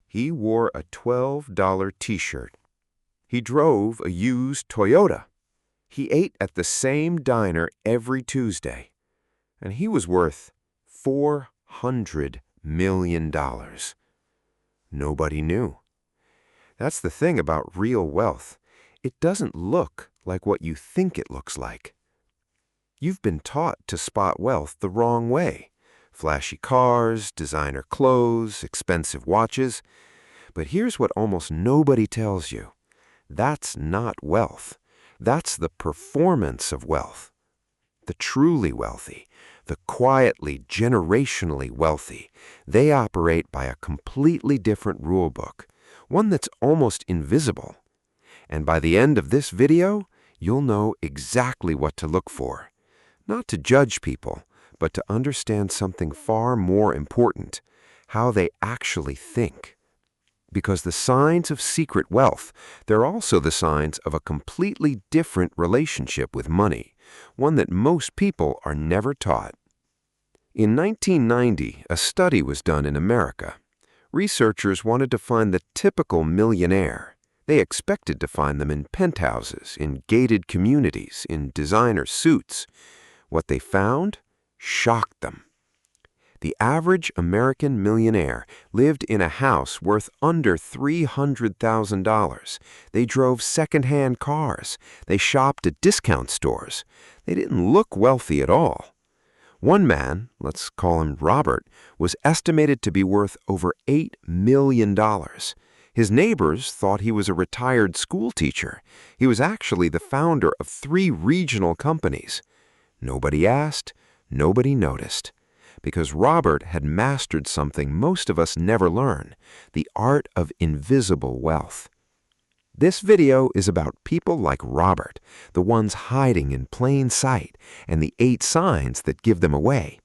He wore a $12 t-shirt. He drove a used Toyota. He ate at the same diner every Tuesday. And he was worth $400 million. Nobody knew. That's the thing about real wealth. It doesn't look like what you think it looks like. You've been taught to spot wealth the wrong way. Flashy cars, designer clothes, expensive watches. But here's what almost nobody tells you. That's not wealth. That's the performance of wealth. The truly wealthy, the quietly, generationally wealthy, they operate by a completely different rule book, one that's almost invisible. And by the end of this video, you'll know exactly what to look for. Not to judge people, but to understand something far more important, how they actually think. Because the signs of secret wealth, they're also the signs of a completely different relationship with money, one that most people are never taught. In 1990, a study was done in America. Researchers wanted to find the typical millionaire. They expected to find them in penthouses, in gated communities, in designer suits. What they found shocked them. The average American millionaire lived in a house worth under $300,000. They drove second-hand cars. They shopped at discount stores. They didn't look wealthy at all. One man, let's call him Robert, was estimated to be worth over $8 million. His neighbors thought he was a retired school teacher. He was actually the founder of 3 regional companies. Nobody asked, nobody noticed. Because Robert had mastered something most of us never learn, the art of invisible wealth. This video is about people like Robert, the ones hiding in plain sight, and the 8 signs that give them away.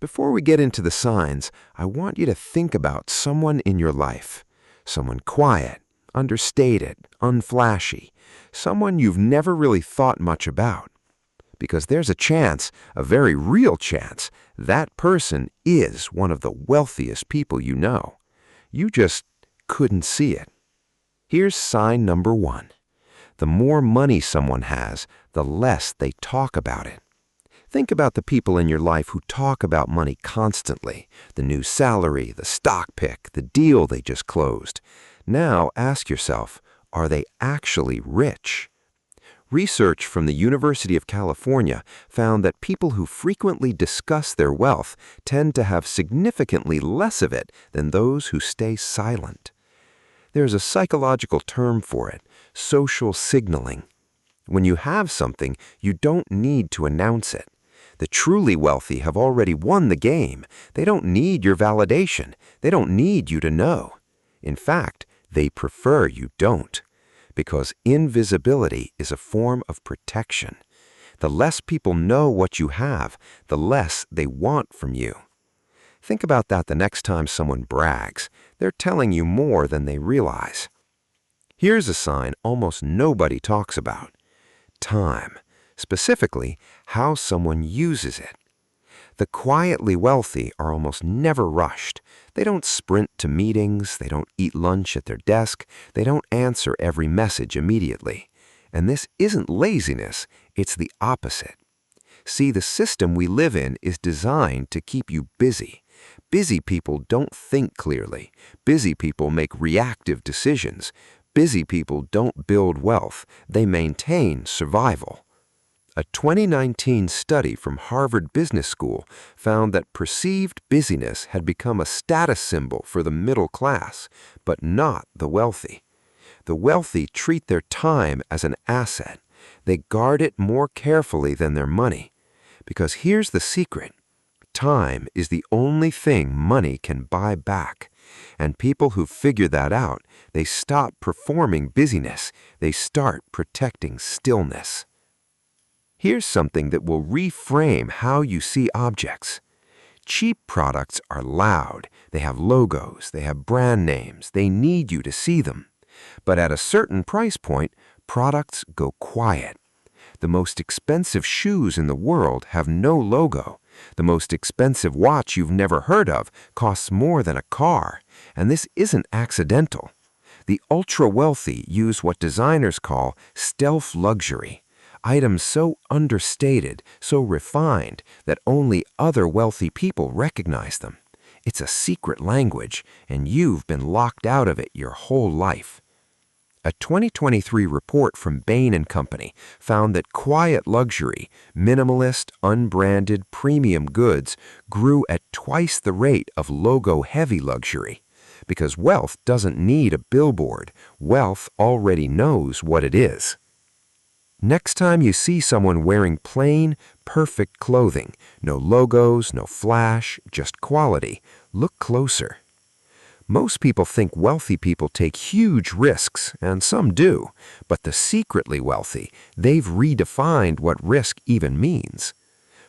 Before we get into the signs, I want you to think about someone in your life. Someone quiet, understated, unflashy. Someone you've never really thought much about. Because there's a chance, a very real chance, that person is one of the wealthiest people you know. You just couldn't see it. Here's sign number 1. The more money someone has, the less they talk about it. Think about the people in your life who talk about money constantly. The new salary, the stock pick, the deal they just closed. Now ask yourself, are they actually rich? Research from the University of California found that people who frequently discuss their wealth tend to have significantly less of it than those who stay silent. There's a psychological term for it, social signaling. When you have something, you don't need to announce it. The truly wealthy have already won the game. They don't need your validation. They don't need you to know. In fact, they prefer you don't. Because invisibility is a form of protection. The less people know what you have, the less they want from you. Think about that the next time someone brags. They're telling you more than they realize. Here's a sign almost nobody talks about. Time. Specifically, how someone uses it. The quietly wealthy are almost never rushed. They don't sprint to meetings, they don't eat lunch at their desk, they don't answer every message immediately. And this isn't laziness, it's the opposite. See, the system we live in is designed to keep you busy. Busy people don't think clearly. Busy people make reactive decisions. Busy people don't build wealth, they maintain survival. A 2019 study from Harvard Business School found that perceived busyness had become a status symbol for the middle class, but not the wealthy. The wealthy treat their time as an asset. They guard it more carefully than their money. Because here's the secret. Time is the only thing money can buy back. And people who figure that out, they stop performing busyness. They start protecting stillness. Here's something that will reframe how you see objects. Cheap products are loud. They have logos. They have brand names. They need you to see them. But at a certain price point, products go quiet. The most expensive shoes in the world have no logo. The most expensive watch you've never heard of costs more than a car, and this isn't accidental. The ultra-wealthy use what designers call stealth luxury, items so understated, so refined, that only other wealthy people recognize them. It's a secret language, and you've been locked out of it your whole life. A 2023 report from Bain & Company found that quiet luxury, minimalist, unbranded, premium goods grew at twice the rate of logo-heavy luxury. Because wealth doesn't need a billboard. Wealth already knows what it is. Next time you see someone wearing plain, perfect clothing, no logos, no flash, just quality, look closer. Most people think wealthy people take huge risks, and some do, but the secretly wealthy, they've redefined what risk even means.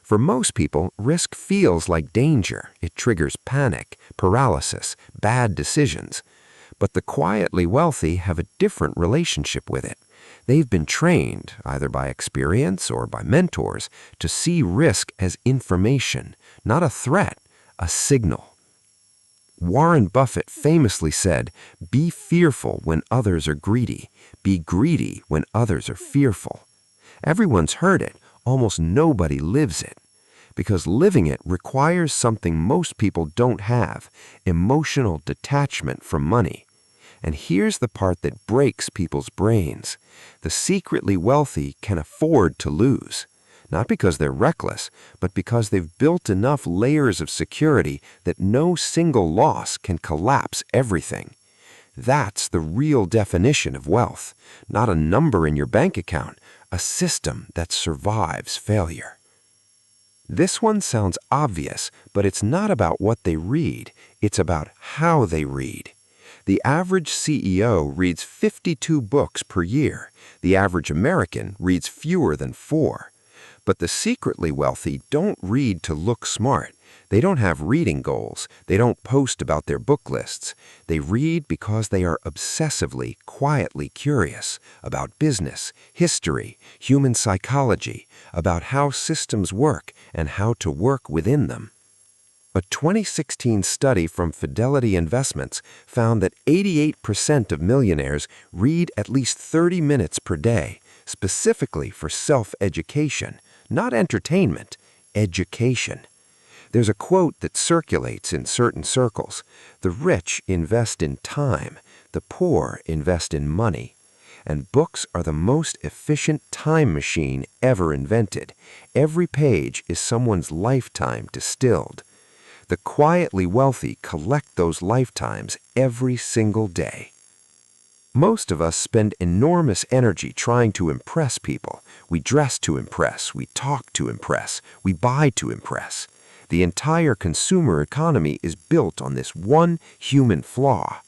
For most people, risk feels like danger. It triggers panic, paralysis, bad decisions. But the quietly wealthy have a different relationship with it. They've been trained, either by experience or by mentors, to see risk as information, not a threat, a signal. Warren Buffett famously said, "Be fearful when others are greedy. Be greedy when others are fearful." Everyone's heard it. Almost nobody lives it. Because living it requires something most people don't have, emotional detachment from money. And here's the part that breaks people's brains. The secretly wealthy can afford to lose. Not because they're reckless, but because they've built enough layers of security that no single loss can collapse everything. That's the real definition of wealth, not a number in your bank account, a system that survives failure. This one sounds obvious, but it's not about what they read, it's about how they read. The average CEO reads 52 books per year. The average American reads fewer than 4. But the secretly wealthy don't read to look smart. They don't have reading goals. They don't post about their book lists. They read because they are obsessively, quietly curious about business, history, human psychology, about how systems work and how to work within them. A 2016 study from Fidelity Investments found that 88% of millionaires read at least 30 minutes per day, specifically for self-education. Not entertainment, education. There's a quote that circulates in certain circles. The rich invest in time, the poor invest in money. And books are the most efficient time machine ever invented. Every page is someone's lifetime distilled. The quietly wealthy collect those lifetimes every single day. Most of us spend enormous energy trying to impress people. We dress to impress, we talk to impress, we buy to impress. The entire consumer economy is built on this one human flaw.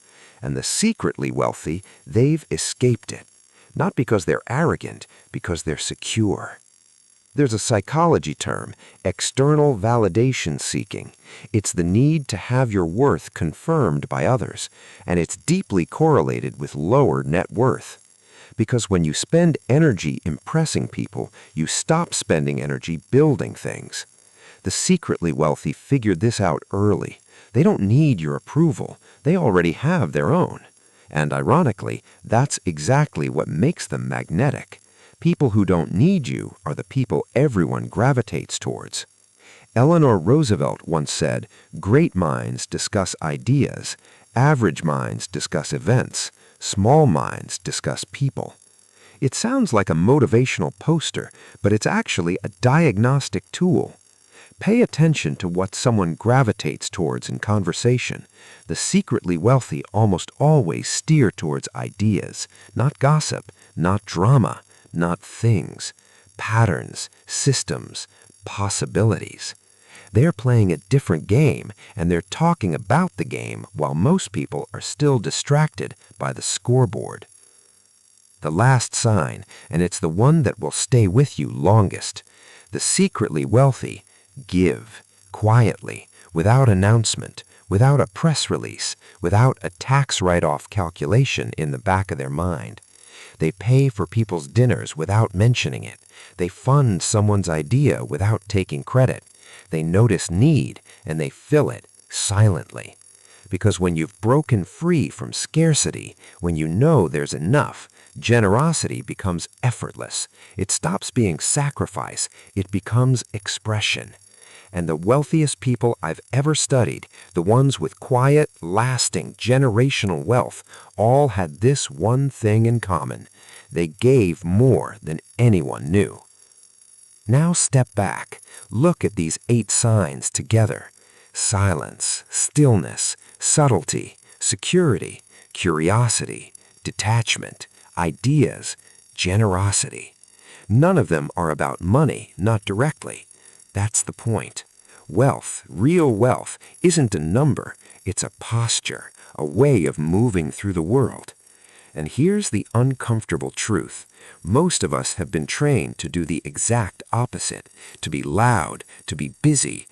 And the secretly wealthy, they've escaped it. Not because they're arrogant, because they're secure. There's a psychology term, external validation seeking. It's the need to have your worth confirmed by others, and it's deeply correlated with lower net worth. Because when you spend energy impressing people, you stop spending energy building things. The secretly wealthy figured this out early. They don't need your approval. They already have their own. And ironically, that's exactly what makes them magnetic. People who don't need you are the people everyone gravitates towards. Eleanor Roosevelt once said, "Great minds discuss ideas, average minds discuss events, small minds discuss people." It sounds like a motivational poster, but it's actually a diagnostic tool. Pay attention to what someone gravitates towards in conversation. The secretly wealthy almost always steer towards ideas, not gossip, not drama, not things, patterns, systems, possibilities. They're playing a different game, and they're talking about the game while most people are still distracted by the scoreboard. The last sign, and it's the one that will stay with you longest. The secretly wealthy give, quietly, without announcement, without a press release, without a tax write-off calculation in the back of their mind. They pay for people's dinners without mentioning it. They fund someone's idea without taking credit. They notice need and they fill it silently. Because when you've broken free from scarcity, when you know there's enough, generosity becomes effortless. It stops being sacrifice, it becomes expression. And the wealthiest people I've ever studied, the ones with quiet, lasting, generational wealth, all had this one thing in common. They gave more than anyone knew. Now step back. Look at these 8 signs together. Silence, stillness, subtlety, security, curiosity, detachment, ideas, generosity. None of them are about money, not directly. That's the point. Wealth, real wealth, isn't a number. It's a posture, a way of moving through the world. And here's the uncomfortable truth. Most of us have been trained to do the exact opposite, to be loud, to be busy,